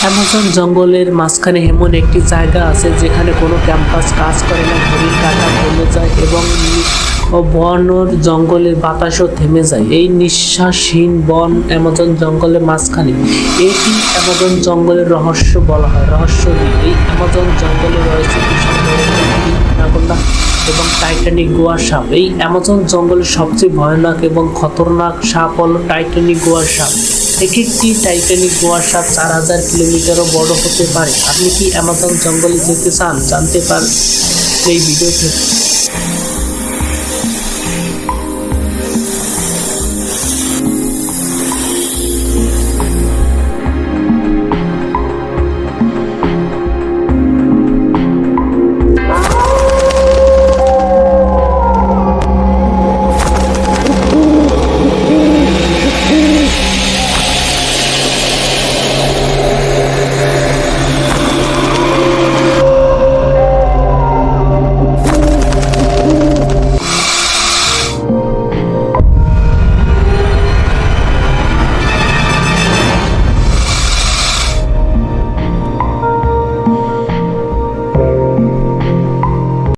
Amazon জঙ্গলের মাঝখানে এমন একটি জায়গা আছে যেখানে কোনো ক্যাম্পাস কাজ করে না, ঘড়ির কাঁটা থেমে যায় এবং বনর জঙ্গলের বাতাসও থেমে যায়। এই নিঃশ্বাসহীন বন অ্যামাজন জঙ্গলের মাঝখানে, এটি অ্যামাজন জঙ্গলের রহস্য বলা হয়। রহস্যময় এই অ্যামাজন জঙ্গলে রয়েছে বিশাল বড় অ্যানাকোন্ডা এবং টাইটানিক গোয়া সাপ। এই অ্যামাজন জঙ্গলের সবচেয়ে ভয়ানক এবং খতরনাক সাপ হলো টাইটানিক গোয়া সাপ। একটি টাইটানিক গোয়া সাপ 4000 কিলোমিটারও বড় হতে পারে। আপনি কি অ্যামাজন জঙ্গলে যেতে চান? জানতে পারেন এই ভিডিও থেকে।